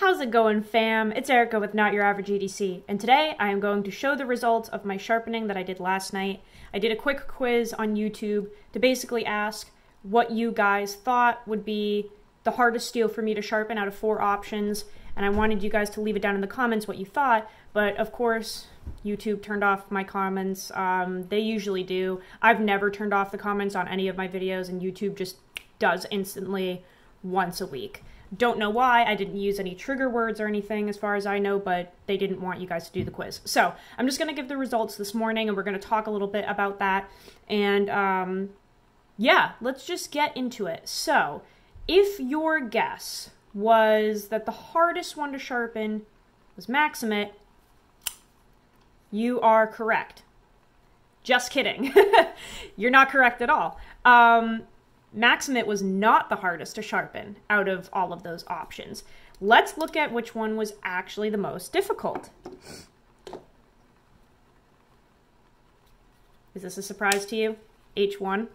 How's it going, fam? It's Erica with Not Your Average EDC, and today I am going to show the results of my sharpening that I did last night. I did a quick quiz on YouTube to basically ask what you guys thought would be the hardest steel for me to sharpen out of 4 options, and I wanted you guys to leave it down in the comments what you thought, but of course, YouTube turned off my comments. They usually do. I've never turned off the comments on any of my videos, and YouTube just does instantly once a week. Don't know why. I didn't use any trigger words or anything as far as I know, but they didn't want you guys to do the quiz. So I'm just going to give the results this morning, and we're going to talk a little bit about that. And yeah, let's just get into it. So if your guess was that the hardest one to sharpen was Maxum, you are correct. Just kidding. You're not correct at all. Maxum was not the hardest to sharpen out of all of those options. Let's look at which one was actually the most difficult. Is this a surprise to you? H1.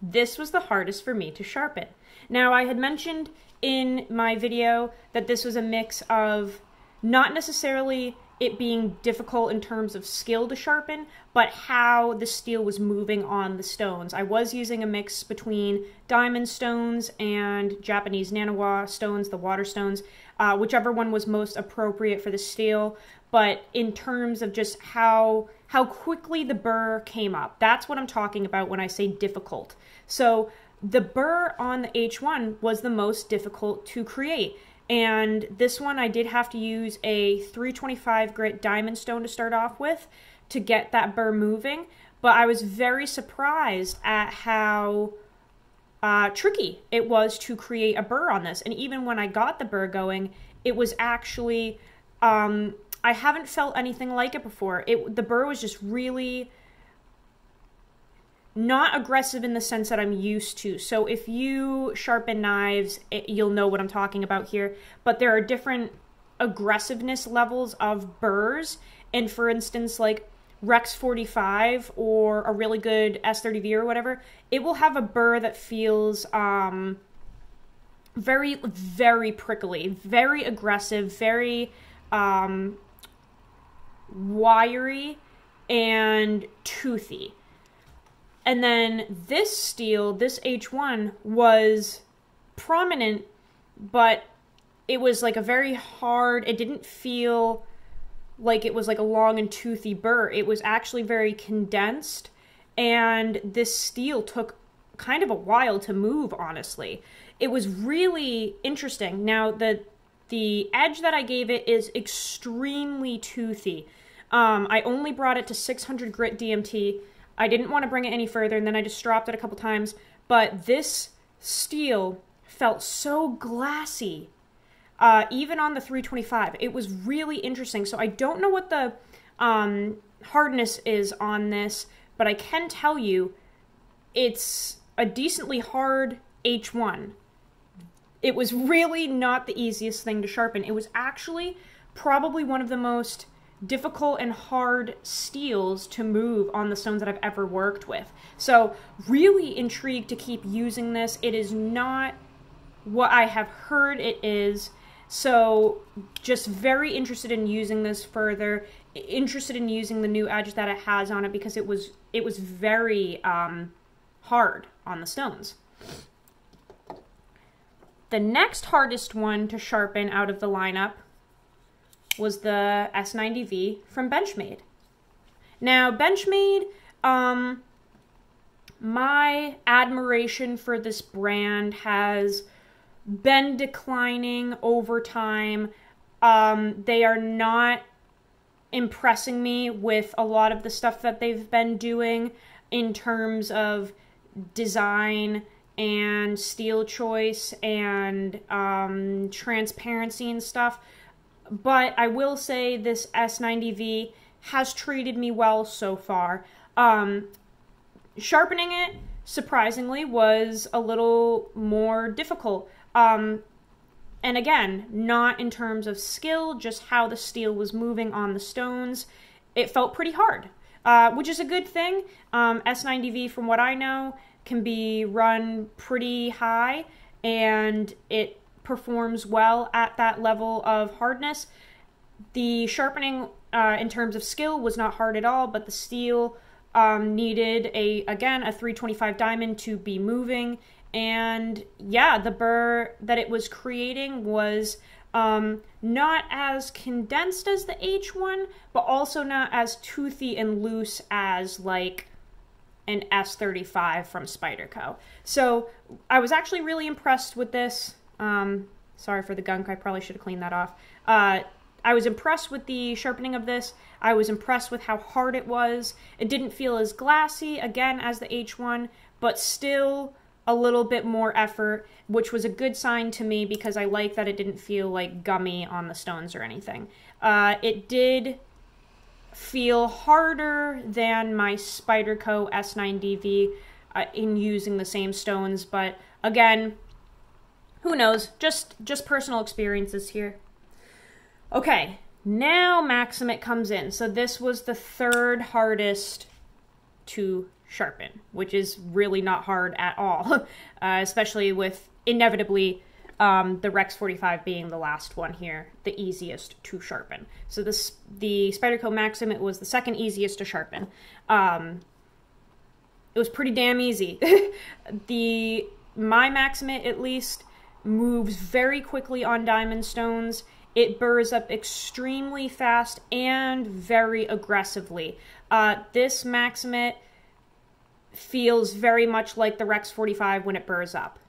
This was the hardest for me to sharpen. Now, I had mentioned in my video that this was a mix of not necessarily it being difficult in terms of skill to sharpen, but how the steel was moving on the stones. I was using a mix between diamond stones and Japanese nanawa stones, the water stones, whichever one was most appropriate for the steel. But in terms of just how quickly the burr came up, that's what I'm talking about when I say difficult. So the burr on the H1 was the most difficult to create. And this one I did have to use a 325 grit diamond stone to start off with to get that burr moving. But I was very surprised at how tricky it was to create a burr on this. And even when I got the burr going, it was actually, I haven't felt anything like it before. The burr was just really not aggressive in the sense that I'm used to. So if you sharpen knives, you'll know what I'm talking about here. But there are different aggressiveness levels of burrs. And for instance, like Rex 45 or a really good S30V or whatever, it will have a burr that feels very, very prickly, very aggressive, very wiry and toothy. And then this steel, this H1, was prominent, but it was like a very hard, it didn't feel like it was like a long and toothy burr. It was actually very condensed, and this steel took kind of a while to move, honestly. It was really interesting. Now, the edge that I gave it is extremely toothy. I only brought it to 600 grit DMT. I didn't want to bring it any further, and then I just dropped it a couple times. But this steel felt so glassy, even on the 325. It was really interesting. So I don't know what the hardness is on this, but I can tell you it's a decently hard H1. It was really not the easiest thing to sharpen. It was actually probably one of the most difficult and hard steels to move on the stones that I've ever worked with. So really intrigued to keep using this. It is not what I have heard it is. So just very interested in using this further, interested in using the new edge that it has on it because it was very hard on the stones. The next hardest one to sharpen out of the lineup was the S90V from Benchmade. Now, Benchmade, my admiration for this brand has been declining over time. They are not impressing me with a lot of the stuff that they've been doing in terms of design and steel choice and transparency and stuff. But I will say this S90V has treated me well so far. Sharpening it, surprisingly, was a little more difficult. And again, not in terms of skill, just how the steel was moving on the stones. It felt pretty hard, which is a good thing. S90V, from what I know, can be run pretty high, and it performs well at that level of hardness. The sharpening in terms of skill was not hard at all, but the steel needed again a 325 diamond to be moving. And yeah, the burr that it was creating was not as condensed as the H1, but also not as toothy and loose as like an S35 from Spyderco. So I was actually really impressed with this. Sorry for the gunk, I probably should have cleaned that off. I was impressed with the sharpening of this. I was impressed with how hard it was. It didn't feel as glassy, again, as the H1, but still a little bit more effort, which was a good sign to me because I like that it didn't feel like gummy on the stones or anything. It did feel harder than my Spyderco S9DV in using the same stones, but again, who knows? Just personal experiences here. Okay, now Maxum it comes in. So this was the third hardest to sharpen, which is really not hard at all, especially with inevitably the Rex 45 being the last one here, the easiest to sharpen. So the Spyderco Maxum, it was the second easiest to sharpen. It was pretty damn easy. My Maxum, at least, moves very quickly on diamond stones. It burrs up extremely fast and very aggressively. This Maxum feels very much like the Rex 45 when it burrs up.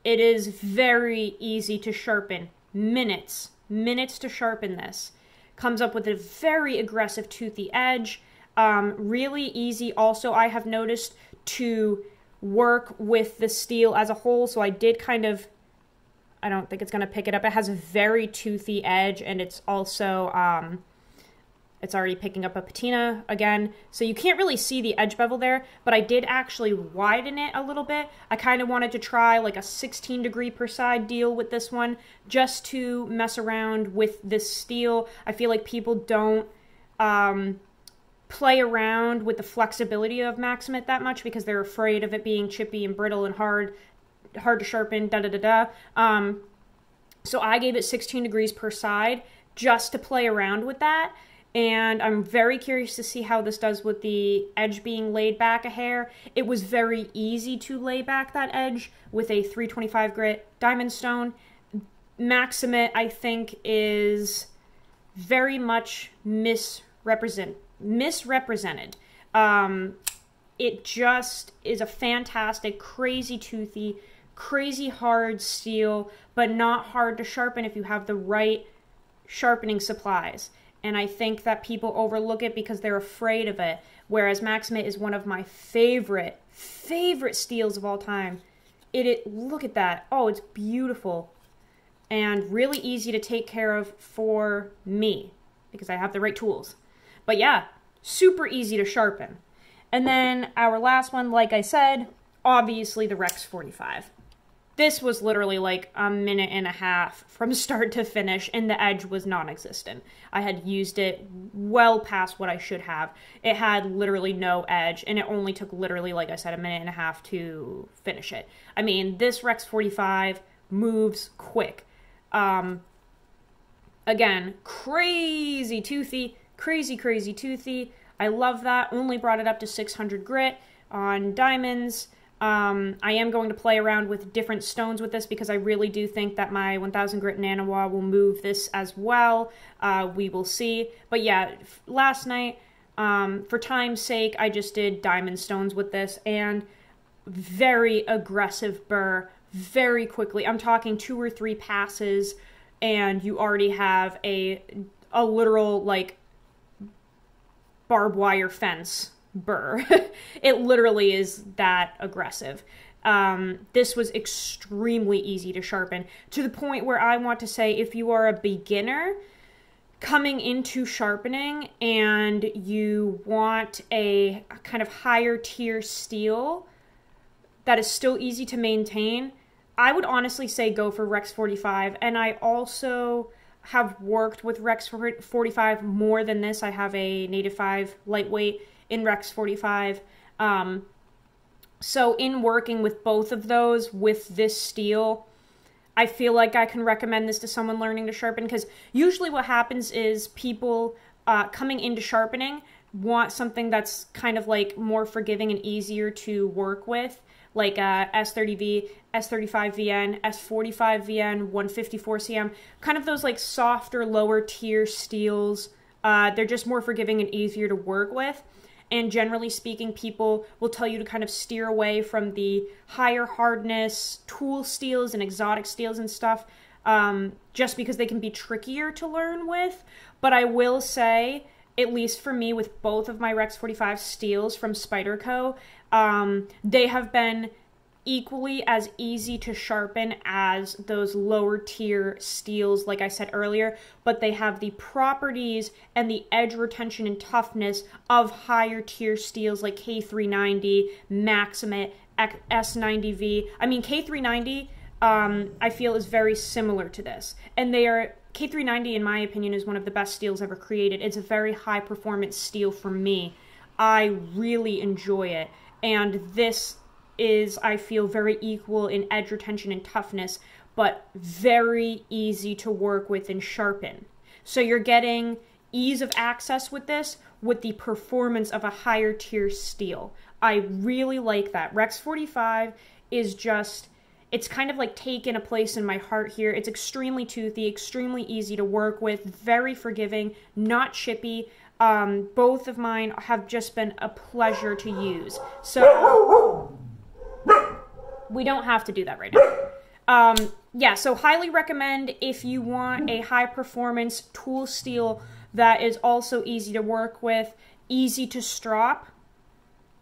It is very easy to sharpen. Minutes to sharpen this. Comes up with a very aggressive toothy edge. Really easy also, I have noticed, to work with the steel as a whole. So I did kind of, I don't think it's going to pick it up. It has a very toothy edge, and it's also, it's already picking up a patina again. So you can't really see the edge bevel there, but I did actually widen it a little bit. I kind of wanted to try like a 16 degree per side deal with this one, just to mess around with this steel. I feel like people don't play around with the flexibility of Maxum that much because they're afraid of it being chippy and brittle and hard to sharpen, so I gave it 16 degrees per side just to play around with that, and I'm very curious to see how this does with the edge being laid back a hair. It was very easy to lay back that edge with a 325 grit diamond stone. Maxum, I think, is very much misrepresented. It just is a fantastic, crazy toothy, crazy hard steel, but not hard to sharpen if you have the right sharpening supplies. And I think that people overlook it because they're afraid of it, whereas Maxum is one of my favorite steels of all time. Look at that. Oh, it's beautiful and really easy to take care of for me because I have the right tools. But yeah, super easy to sharpen. And then our last one, like I said, obviously the Rex 45. This was literally like a minute and a half from start to finish, and the edge was non-existent. I had used it well past what I should have. It had literally no edge, and it only took literally, like I said, a minute and a half to finish it. I mean, this Rex 45 moves quick. Again, crazy toothy. I love that. Only brought it up to 600 grit on diamonds. I am going to play around with different stones with this because I really do think that my 1000 grit Nanawa will move this as well. We will see. But yeah, last night, for time's sake, I just did diamond stones with this, and very aggressive burr very quickly. I'm talking 2 or 3 passes, and you already have a literal, like, barbed wire fence burr. It literally is that aggressive. This was extremely easy to sharpen, to the point where I want to say if you are a beginner coming into sharpening and you want a kind of higher tier steel that is still easy to maintain, I would honestly say go for Rex 45. And I also have worked with Rex 45 more than this. I have a Native 5 lightweight in Rex 45. So in working with both of those with this steel, I feel like I can recommend this to someone learning to sharpen, because usually what happens is people coming into sharpening want something that's kind of like more forgiving and easier to work with, like S30V, S35VN, S45VN, 154CM, kind of those like softer, lower tier steels. They're just more forgiving and easier to work with. And generally speaking, people will tell you to kind of steer away from the higher hardness tool steels and exotic steels and stuff, just because they can be trickier to learn with. But I will say, at least for me, with both of my Rex 45 steels from Spyderco, they have been equally as easy to sharpen as those lower tier steels, like I said earlier, but they have the properties and the edge retention and toughness of higher tier steels like K390, Maxum, S90V. I mean, K390, I feel is very similar to this, and K390, in my opinion, is one of the best steels ever created. It's a very high performance steel for me. I really enjoy it, and this is, I feel, very equal in edge retention and toughness, but very easy to work with and sharpen. So you're getting ease of access with this, with the performance of a higher tier steel. I really like that. Rex 45 is just, it's kind of like taken a place in my heart here. It's extremely toothy, extremely easy to work with, very forgiving, not chippy. Both of mine have just been a pleasure to use. So we don't have to do that right now. Yeah, so highly recommend if you want a high performance tool steel that is also easy to work with, easy to strop.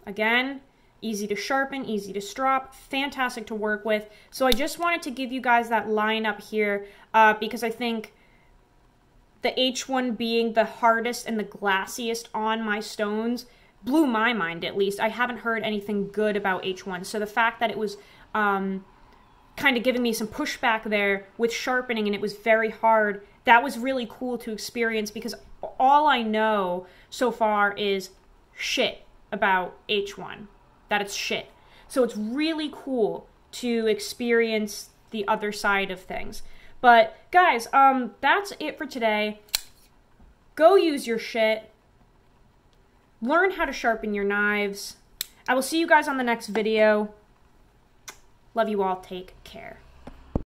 Again, easy to sharpen, easy to strop, fantastic to work with. So I just wanted to give you guys that lineup here because I think the H1 being the hardest and the glassiest on my stones blew my mind, at least. I haven't heard anything good about H1. So the fact that it was kind of giving me some pushback there with sharpening and it was very hard, that was really cool to experience, because all I know so far is shit about H1, that it's shit. So it's really cool to experience the other side of things. But guys, that's it for today. Go use your shit. Learn how to sharpen your knives. I will see you guys on the next video. Love you all. Take care.